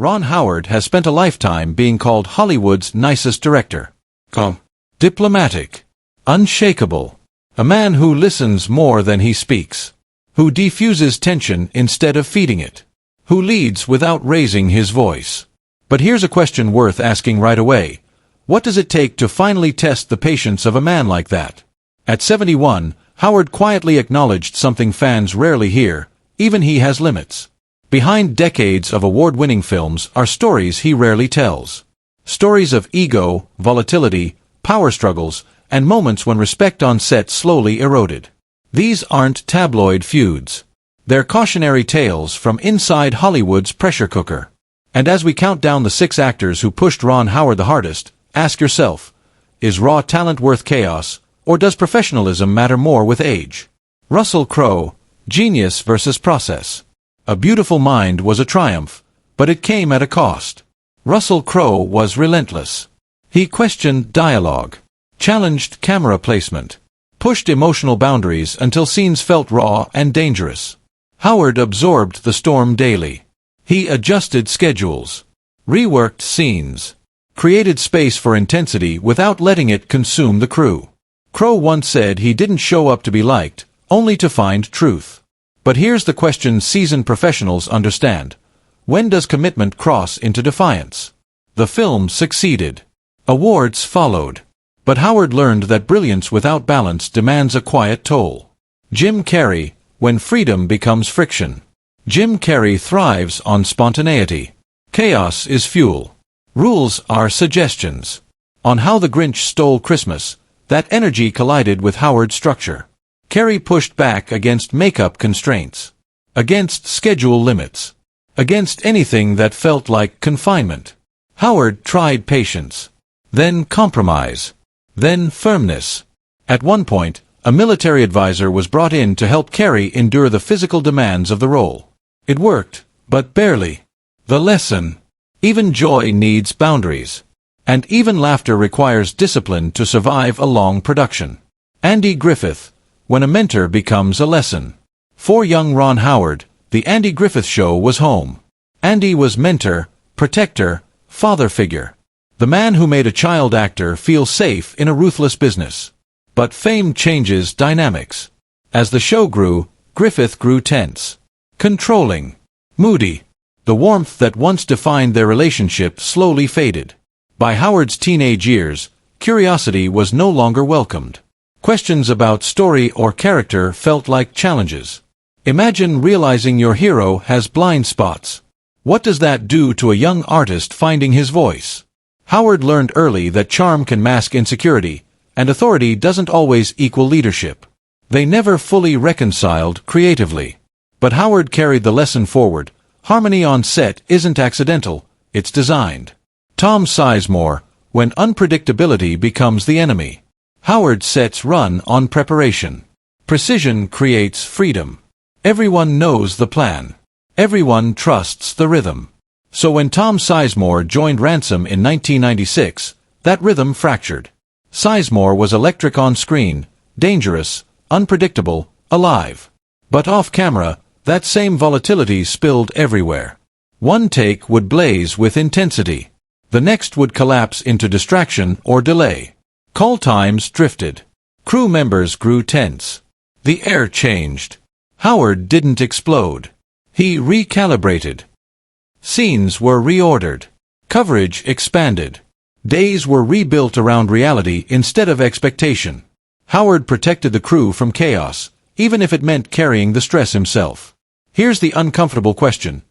Ron Howard has spent a lifetime being called Hollywood's nicest director. Diplomatic. Unshakable. A man who listens more than he speaks. Who defuses tension instead of feeding it. Who leads without raising his voice. But here's a question worth asking right away. What does it take to finally test the patience of a man like that? At 71, Howard quietly acknowledged something fans rarely hear: even he has limits. Behind decades of award-winning films are stories he rarely tells. Stories of ego, volatility, power struggles, and moments when respect on set slowly eroded. These aren't tabloid feuds. They're cautionary tales from inside Hollywood's pressure cooker. And as we count down the 6 actors who pushed Ron Howard the hardest, ask yourself, is raw talent worth chaos, or does professionalism matter more with age? Russell Crowe, genius versus process. A Beautiful Mind was a triumph, but it came at a cost. Russell Crowe was relentless. He questioned dialogue, challenged camera placement, pushed emotional boundaries until scenes felt raw and dangerous. Howard absorbed the storm daily. He adjusted schedules, reworked scenes, created space for intensity without letting it consume the crew. Crowe once said he didn't show up to be liked, only to find truth. But here's the question seasoned professionals understand. When does commitment cross into defiance? The film succeeded. Awards followed. But Howard learned that brilliance without balance demands a quiet toll. Jim Carrey, When Freedom Becomes Friction. Jim Carrey thrives on spontaneity. Chaos is fuel. Rules are suggestions. On How the Grinch Stole Christmas, that energy collided with Howard's structure. Carrey pushed back against makeup constraints, against schedule limits, against anything that felt like confinement. Howard tried patience, then compromise, then firmness. At one point, a military advisor was brought in to help Carrey endure the physical demands of the role. It worked, but barely. The lesson: even joy needs boundaries. And even laughter requires discipline to survive a long production. Andy Griffith, When a Mentor Becomes a Lesson. For young Ron Howard, The Andy Griffith Show was home. Andy was mentor, protector, father figure. The man who made a child actor feel safe in a ruthless business. But fame changes dynamics. As the show grew, Griffith grew tense, controlling, moody. The warmth that once defined their relationship slowly faded. By Howard's teenage years, curiosity was no longer welcomed. Questions about story or character felt like challenges. Imagine realizing your hero has blind spots. What does that do to a young artist finding his voice? Howard learned early that charm can mask insecurity, and authority doesn't always equal leadership. They never fully reconciled creatively. But Howard carried the lesson forward. Harmony on set isn't accidental, it's designed. Tom Sizemore, When Unpredictability Becomes the Enemy. Howard sets run on preparation. Precision creates freedom. Everyone knows the plan. Everyone trusts the rhythm. So when Tom Sizemore joined Ransom in 1996, that rhythm fractured. Sizemore was electric on screen, dangerous, unpredictable, alive. But off-camera, that same volatility spilled everywhere. One take would blaze with intensity. The next would collapse into distraction or delay. Call times drifted. Crew members grew tense. The air changed. Howard didn't explode. He recalibrated. Scenes were reordered. Coverage expanded. Days were rebuilt around reality instead of expectation. Howard protected the crew from chaos, even if it meant carrying the stress himself. Here's the uncomfortable question.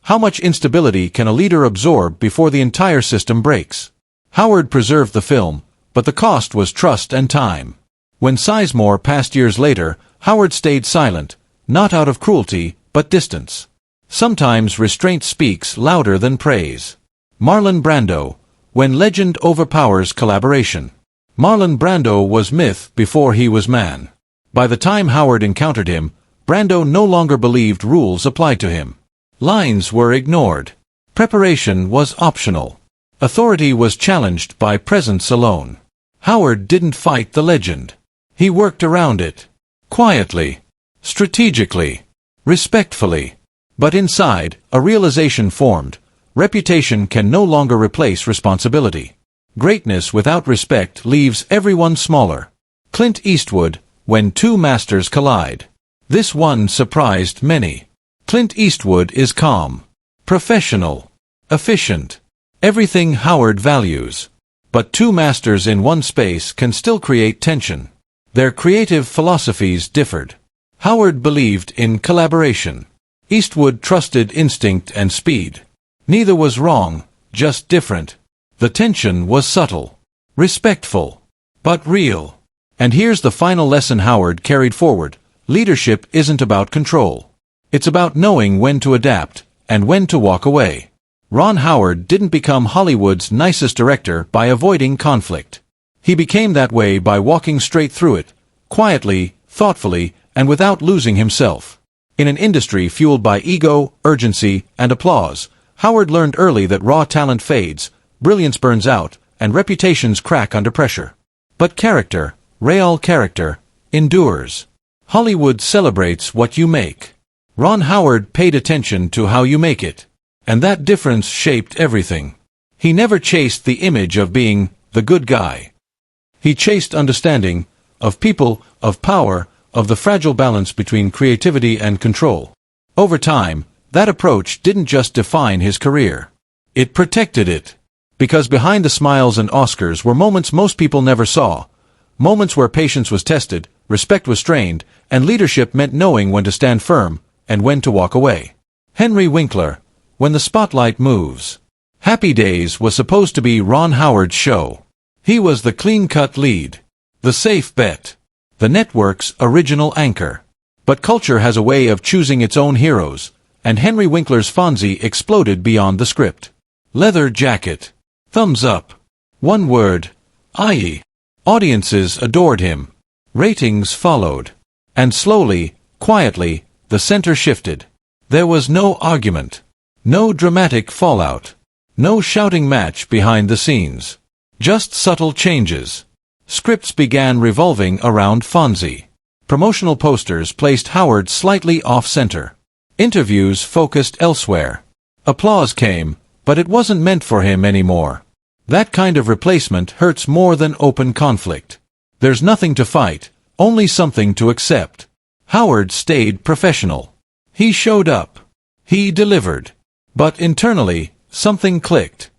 How much instability can a leader absorb before the entire system breaks? Howard preserved the film, but the cost was trust and time. When Sizemore passed years later, Howard stayed silent, not out of cruelty, but distance. Sometimes restraint speaks louder than praise. Marlon Brando, When Legend Overpowers Collaboration. Marlon Brando was myth before he was man. By the time Howard encountered him, Brando no longer believed rules applied to him. Lines were ignored. Preparation was optional. Authority was challenged by presence alone. Howard didn't fight the legend. He worked around it. Quietly. Strategically. Respectfully. But inside, a realization formed. Reputation can no longer replace responsibility. Greatness without respect leaves everyone smaller. Clint Eastwood, When Two Masters Collide. This one surprised many. Clint Eastwood is calm, professional, efficient, everything Howard values. But two masters in one space can still create tension. Their creative philosophies differed. Howard believed in collaboration. Eastwood trusted instinct and speed. Neither was wrong, just different. The tension was subtle, respectful, but real. And here's the final lesson Howard carried forward. Leadership isn't about control. It's about knowing when to adapt and when to walk away. Ron Howard didn't become Hollywood's nicest director by avoiding conflict. He became that way by walking straight through it, quietly, thoughtfully, and without losing himself. In an industry fueled by ego, urgency, and applause, Howard learned early that raw talent fades, brilliance burns out, and reputations crack under pressure. But character, real character, endures. Hollywood celebrates what you make. Ron Howard paid attention to how you make it. And that difference shaped everything. He never chased the image of being the good guy. He chased understanding of people, of power, of the fragile balance between creativity and control. Over time, that approach didn't just define his career. It protected it. Because behind the smiles and Oscars were moments most people never saw. Moments where patience was tested, respect was strained, and leadership meant knowing when to stand firm and when to walk away. Henry Winkler, When the Spotlight Moves. Happy Days was supposed to be Ron Howard's show. He was the clean-cut lead, the safe bet, the network's original anchor. But culture has a way of choosing its own heroes, and Henry Winkler's Fonzie exploded beyond the script. Leather jacket. Thumbs up. One word. Aye. Audiences adored him. Ratings followed. And slowly, quietly, the center shifted. There was no argument. No dramatic fallout. No shouting match behind the scenes. Just subtle changes. Scripts began revolving around Fonzie. Promotional posters placed Howard slightly off-center. Interviews focused elsewhere. Applause came, but it wasn't meant for him anymore. That kind of replacement hurts more than open conflict. There's nothing to fight, only something to accept. Howard stayed professional. He showed up. He delivered. But internally, something clicked.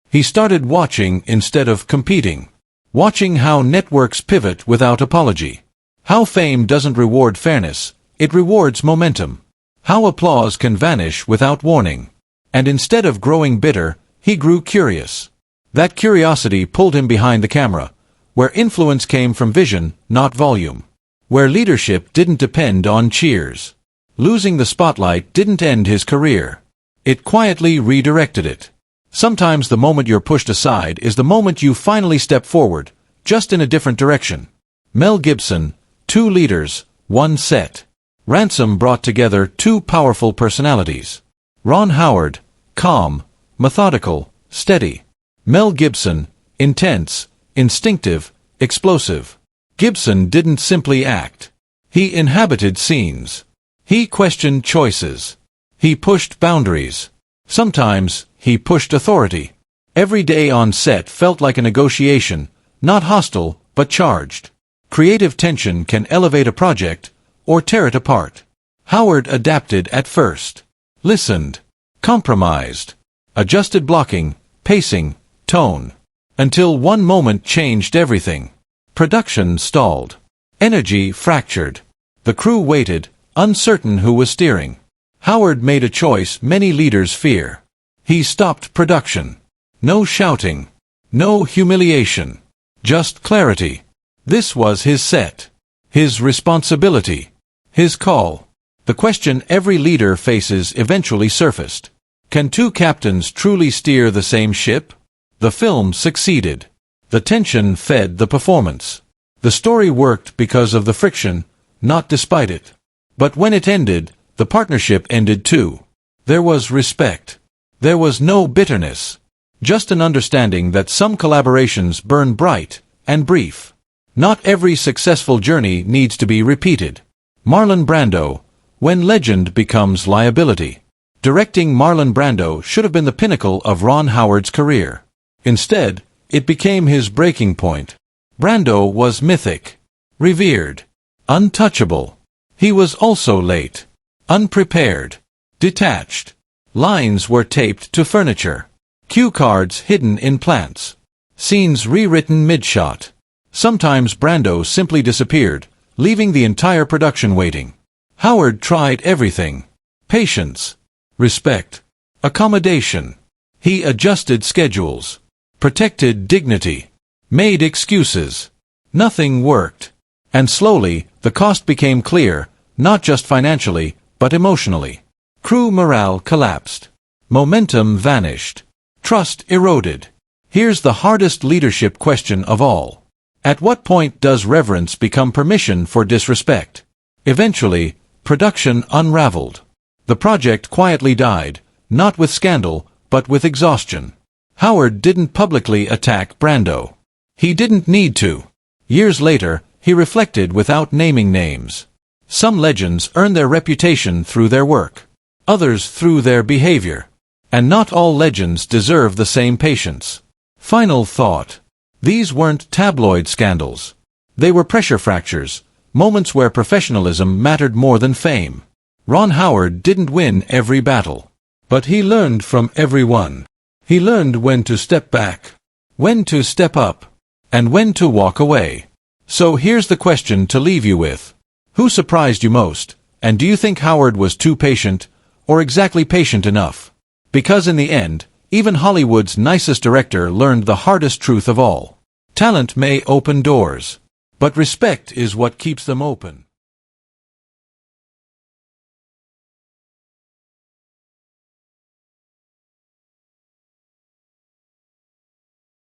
He started watching instead of competing. Watching how networks pivot without apology. How fame doesn't reward fairness, it rewards momentum. How applause can vanish without warning. And instead of growing bitter, he grew curious. That curiosity pulled him behind the camera, where influence came from vision, not volume. Where leadership didn't depend on cheers. Losing the spotlight didn't end his career. It quietly redirected it. Sometimes the moment you're pushed aside is the moment you finally step forward, just in a different direction. Mel Gibson, Two leaders, one set. Ransom brought together two powerful personalities. Ron Howard, calm, methodical, steady. Mel Gibson, intense, instinctive, explosive. Gibson didn't simply act. He inhabited scenes. He questioned choices. He pushed boundaries. Sometimes, he pushed authority. Every day on set felt like a negotiation, not hostile, but charged. Creative tension can elevate a project, or tear it apart. Howard adapted at first. Listened. Compromised. Adjusted blocking, pacing, tone. Until one moment changed everything. Production stalled. Energy fractured. The crew waited, uncertain who was steering. Howard made a choice many leaders fear. He stopped production. No shouting. No humiliation. Just clarity. This was his set. His responsibility. His call. The question every leader faces eventually surfaced. Can two captains truly steer the same ship? The film succeeded. The tension fed the performance. The story worked because of the friction, not despite it. But when it ended, the partnership ended too. There was respect. There was no bitterness. Just an understanding that some collaborations burn bright and brief. Not every successful journey needs to be repeated. Marlon Brando, When Legend Becomes Liability. Directing Marlon Brando should have been the pinnacle of Ron Howard's career. Instead, it became his breaking point. Brando was mythic, revered, untouchable. He was also late, unprepared, detached. Lines were taped to furniture, cue cards hidden in plants, scenes rewritten mid-shot. Sometimes Brando simply disappeared, leaving the entire production waiting. Howard tried everything: patience, respect, accommodation. He adjusted schedules, protected dignity, made excuses. Nothing worked. And slowly, the cost became clear, not just financially, but emotionally. Crew morale collapsed. Momentum vanished. Trust eroded. Here's the hardest leadership question of all. At what point does reverence become permission for disrespect? Eventually, production unraveled. The project quietly died, not with scandal, but with exhaustion. Howard didn't publicly attack Brando. He didn't need to. Years later, he reflected without naming names. Some legends earn their reputation through their work, others through their behavior. And not all legends deserve the same patience. Final thought. These weren't tabloid scandals. They were pressure fractures, moments where professionalism mattered more than fame. Ron Howard didn't win every battle, but he learned from every one. He learned when to step back, when to step up, and when to walk away. So here's the question to leave you with. Who surprised you most? And do you think Howard was too patient, or exactly patient enough? Because in the end, even Hollywood's nicest director learned the hardest truth of all. Talent may open doors, but respect is what keeps them open.